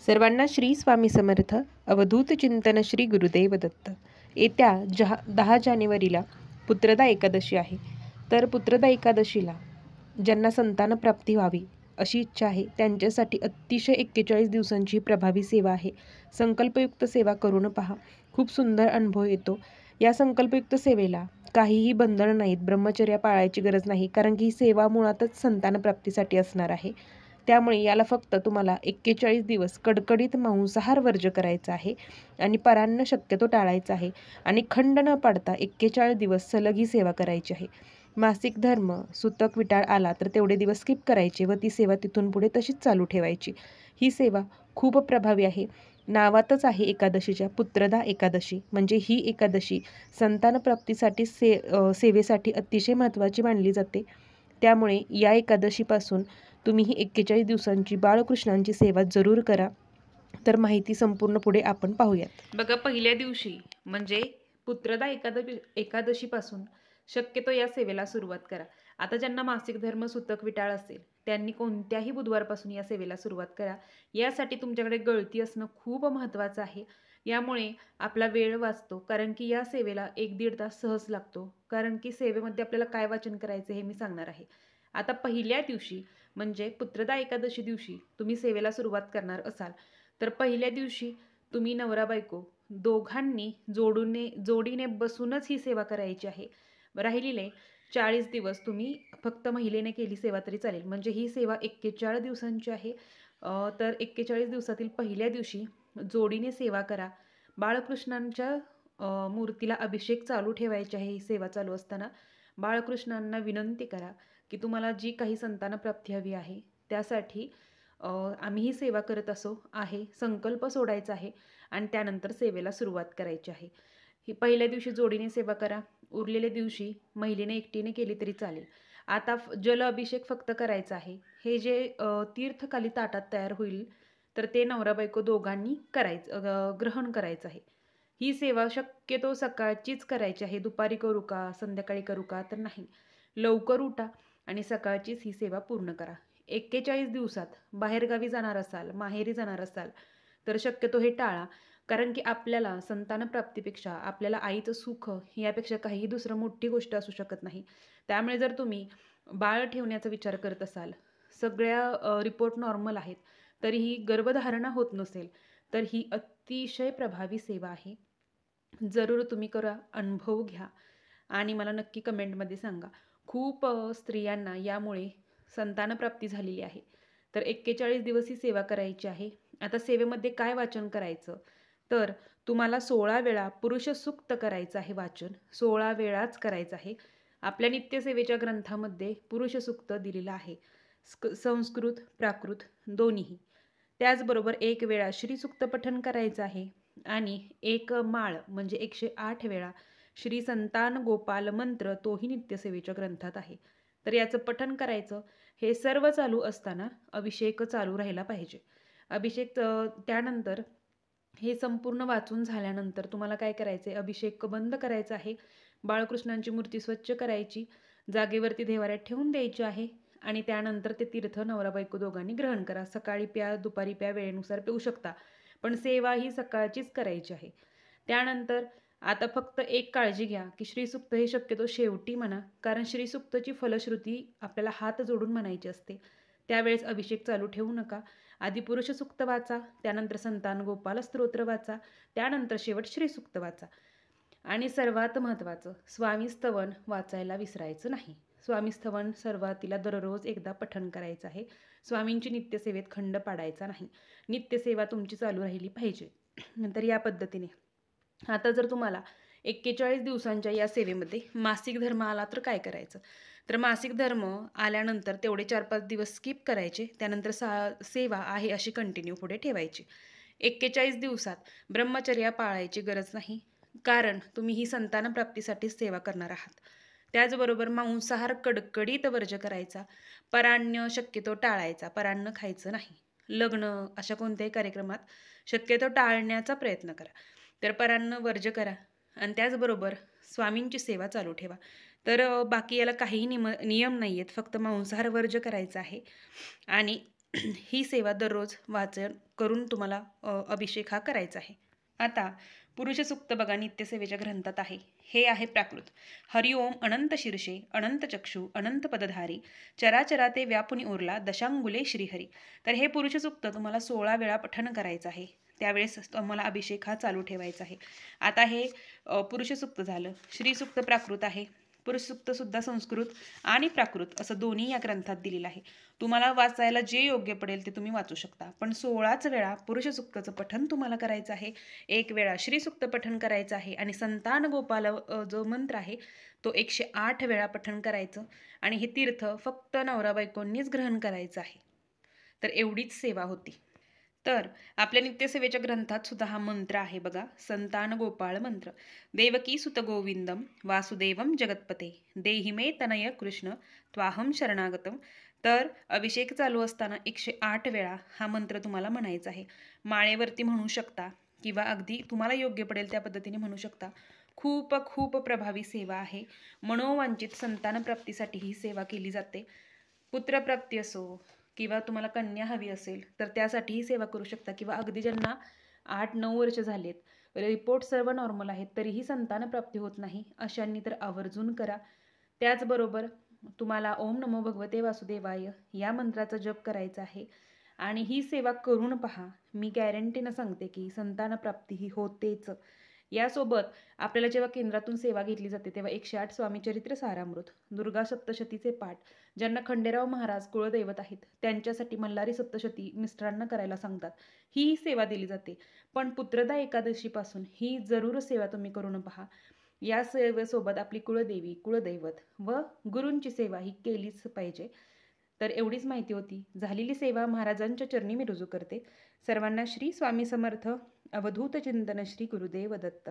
सर्वांना श्री स्वामी समर्थ. अवधूत चिंतन श्री गुरुदेव दत्त. येत्या 10 जानेवारीला पुत्रदा एकादशी आहे. तर पुत्रदा एकादशीला ज्यांना संतान प्राप्ती व्हावी अशी इच्छा आहे त्यांच्यासाठी अतिशय 41 दिवसांची प्रभावी सेवा आहे. संकल्पयुक्त सेवा करून पहा, खूप सुंदर अनुभव येतो. या संकल्पयुक्त सेवेला काहीही बंधन नाहीत, ब्रह्मचर्य पाळायची गरज नाही, कारण की ही सेवा मुळातच संतान प्राप्तीसाठी असणार आहे. त्यामुळे याला फक्त तुम्हाला 41 दिवस कडकडीत मांसाहार वर्ज्य करायचा आहे आणि परान्न शक्यतो टाळायचा आहे आणि खंड न पाडता 41 दिवस सलग ही सेवा करायची आहे. मासिक धर्म सुतक विटाळ आला तर तेवढे दिवस स्किप करायचे व ती सेवा तिथून पुढे तशीच चालू ठेवायची. ही सेवा खूप प्रभावी आहे. नावातच आहे एकादशीच्या पुत्रदा एकादशी, म्हणजे ही एकादशी संतान प्राप्तीसाठी सेवेसाठी अतिशय महत्त्वाची मानली जाते. त्यामुळे या एकादशीपासून तुम्ही ही 41 दिवसांची बाळकृष्णांची सेवा जरूर करा. तर माहिती संपूर्ण पुढे आपण पाहूयात. बघा, पहिल्या दिवशी म्हणजे पुत्रदा एकादशीपासून शक्यतो या सेवेला सुरुवात करा. आता ज्यांना मासिक धर्म सुतक विटाळ असेल त्यांनी कोणत्याही बुधवारपासून या सेवेला सुरुवात करा. यासाठी तुमच्याकडे गळती असणं खूप महत्त्वाचं आहे. यामुळे आपला वेळ वाचतो, कारण की या सेवेला 1-1.5 तास सहज लागतो. कारण की सेवेमध्ये आपल्याला काय वाचन करायचं हे मी सांगणार आहे. आता पहिल्या दिवशी म्हणजे पुत्रदा एकादशी दिवशी तुम्ही सेवेला सुरुवात करणार असाल तर पहिल्या दिवशी तुम्ही नवरा बायको दोघांनी जोडीने बसूनच ही सेवा करायची आहे. राहिलेले 40 दिवस तुम्ही फक्त महिलेने केली सेवा तरी चालेल. म्हणजे ही सेवा 41 दिवसांची आहे. तर 41 दिवसातील पहिल्या दिवशी जोडीने सेवा करा. बाळकृष्णांच्या मूर्तीला अभिषेक चालू ठेवायचे आहे. ही सेवा चालू असताना बाळकृष्णांना विनंती करा की तुम्हाला जी काही संतान प्राप्ती हवी आहे त्यासाठी आम्ही ही सेवा करत आहे. संकल्प सोडायचा आहे आणि त्यानंतर सेवेला सुरुवात करायची आहे. ही पहिल्या दिवशी जोडीने सेवा करा. उरलेल्या दिवशी महिलेने एकटीने केली तरी चालेल. आता जल अभिषेक फक्त करायचा आहे. हे जे तीर्थ खाली ताटात तयार होईल तर ते नवरा बायको दोघांनी ग्रहण करायचं आहे. ही सेवा शक्यतो सकाळचीच करायची आहे. दुपारी करू का, संध्याकाळी करू का तर नाही, लवकर उठा आणि सकाळचीच ही सेवा पूर्ण करा. 41 दिवसात बाहेरगावी जाणार असाल, माहेरी जाणार असाल तर शक्यतो हे टाळा. कारण की आपल्याला संतान प्राप्तीपेक्षा आपल्याला आईचं सुख यापेक्षा काही दुसरं मोठी गोष्ट असू शकत नाही. त्यामुळे जर तुम्ही बाळ ठेवण्याचा विचार करत असाल, सगळ्या रिपोर्ट नॉर्मल आहेत, तरीही गर्भधारणा होत नसेल तर ही अतिशय प्रभावी सेवा आहे. जरूर तुम्ही करा, अनुभव घ्या आणि मला नक्की कमेंटमध्ये सांगा. खूप स्त्रियांना यामुळे संतानप्राप्ती झालेली आहे. तर 41 दिवस ही सेवा करायची आहे. आता सेवेमध्ये काय वाचन करायचं तर तुम्हाला 16 वेळा पुरुष सूक्त करायचं आहे. वाचन 16 वेळाच करायचं आहे. आपल्या नित्यसेवेच्या ग्रंथामध्ये पुरुष सूक्त दिलेलं आहे, संस्कृत प्राकृत दोन्हीही. त्याचबरोबर 1 वेळा श्रीसूक्त पठण करायचं आहे आणि 1 माळ म्हणजे 108 वेळा श्री संतान गोपाल मंत्र तोही नित्यसेवेच्या ग्रंथात आहे. तर याचं पठण करायचं. हे सर्व चालू असताना अभिषेक चालू राहिला पाहिजे. अभिषेक त्यानंतर हे संपूर्ण वाचून झाल्यानंतर तुम्हाला काय करायचं आहे, अभिषेक बंद करायचा आहे. बाळकृष्णांची मूर्ती स्वच्छ करायची, जागेवरती देवाऱ्यात ठेवून द्यायची आहे आणि त्यानंतर ते तीर्थ नवरा बायको दोघांनी ग्रहण करा. सकाळी प्या, दुपारी प्या, वेळेनुसार पिऊ शकता, पण सेवा ही सकाळचीच करायची आहे. त्यानंतर आता फक्त एक काळजी घ्या की श्रीसूक्त हे शक्यतो शेवटी म्हणा, कारण श्रीसूक्तची फलश्रुती आपल्याला हात जोडून म्हणायची असते. त्यावेळेस अभिषेक चालू ठेवू नका. आधी पुरुष सूक्त वाचा, त्यानंतर संतान गोपाल स्तोत्र वाचा, त्यानंतर शेवट श्रीसूक्त वाचा. आणि सर्वात महत्त्वाचं, स्वामी स्तवन वाचायला विसरायचं नाही. स्वामी स्तवन सुरुवातीला दररोज एकदा पठण करायचं आहे. स्वामींची नित्यसेवेत खंड पाडायचा नाही. नित्यसेवा तुमची चालू राहिली पाहिजे. नंतर या पद्धतीने आता जर तुम्हाला 41 दिवसांच्या या सेवेमध्ये मासिक धर्म आला तर काय करायचं, तर मासिक धर्म आल्यानंतर तेवढे 4-5 दिवस स्किप करायचे. त्यानंतर सेवा आहे अशी कंटिन्यू पुढे ठेवायची. 41 दिवसात ब्रह्मचर्या पाळायची गरज नाही, कारण तुम्ही ही संतान प्राप्तीसाठीच सेवा करणार आहात. त्याचबरोबर मांसाहार कडकडीत वर्ज्य करायचा. परान्न शक्यतो टाळायचा, परान्न खायचं नाही. लग्न अशा कोणत्याही कार्यक्रमात शक्यतो टाळण्याचा प्रयत्न करा. तर परान्न वर्ज्य करा आणि त्याचबरोबर स्वामींची सेवा चालू ठेवा. तर बाकी याला काहीही नियम नाही आहेत, फक्त मांसाहार वर्ज्य करायचा आहे आणि ही सेवा दररोज वाचन करून तुम्हाला अभिषेक हा करायचा आहे. आता पुरुष सूक्त बघा नित्यसेवेच्या ग्रंथात आहे. हे आहे प्राकृत. हरिओम अनंत शीर्षे अनंत चक्षु अनंत पदधारी चराचरा ते व्यापुनी उरला दशांगुले श्रीहरी. तर हे पुरुष सूक्त तुम्हाला 16 वेळा पठण करायचं आहे. त्यावेळेस तुम्हाला अभिषेक हा चालू ठेवायचा आहे. आता हे पुरुष सूक्त झालं. श्री सूक्त प्राकृत आहे. पुरुष सूक्त सुद्धा संस्कृत आणि प्राकृत असं दोन्ही या ग्रंथात दिलेलं आहे. तुम्हाला वाचायला जे योग्य पडेल ते तुम्ही वाचू शकता. पण 16च वेळा पुरुष सूक्ताचं पठण तुम्हाला करायचं आहे. 1 वेळा श्री सूक्त पठण करायचं आहे आणि संतान गोपाल जो मंत्र आहे तो 108 वेळा पठण करायचं आणि हे तीर्थ फक्त नवरा बायकोंनीच ग्रहण करायचं आहे. तर एवढीच सेवा होती. तर आपल्या नित्यसेवेच्या ग्रंथात सुद्धा हा मंत्र आहे बघा, संतान गोपाळ मंत्र. देवकी सुत गोविंदम वासुदेवम जगतपते देहि मे तनय कृष्ण त्वाहम शरणागतम. तर अभिषेक चालू असताना 108 वेळा हा मंत्र तुम्हाला म्हणायचा आहे. माळेवरती म्हणू शकता किंवा अगदी तुम्हाला योग्य पडेल त्या पद्धतीने म्हणू शकता. खूप खूप प्रभावी सेवा आहे. मनोवांचित संतान प्राप्तीसाठी ही सेवा केली जाते. पुत्रप्राप्ती असो किंवा तुम्हाला कन्या हवी असेल तर त्यासाठीही सेवा करू शकता किंवा अगदी ज्यांना 8-9 वर्ष झालेत, रिपोर्ट सर्व नॉर्मल आहेत, तरीही संतान प्राप्ती होत नाही, अशांनी तर आवर्जून करा. त्याचबरोबर तुम्हाला ओम नमो भगवते वासुदेवाय या मंत्राचा जप करायचा आहे आणि ही सेवा करून पहा. मी गॅरंटीनं सांगते की संतान प्राप्ती ही होतेच. यासोबत आपल्याला जेव्हा केंद्रातून सेवा घेतली जाते तेव्हा 108 स्वामीचरित्र सारामृत, दुर्गा सप्तशतीचे पाठ, ज्यांना खंडेराव महाराज कुळदैवत आहेत त्यांच्यासाठी मल्हारी सप्तशती मिस्टरांना करायला सांगतात, ही सेवा दिली जाते. पण पुत्रदा एकादशीपासून ही जरूर सेवा तुम्ही करून पहा. या सेवेसोबत आपली कुळदेवी, कुळदैवत व गुरूंची सेवा ही केलीच पाहिजे. तर एवढीच माहिती होती. झालेली सेवा महाराजांच्या चरणी मी रुजू करते. सर्वांना श्री स्वामी समर्थ. अवधूत चिंतन श्री गुरुदेव दत्त.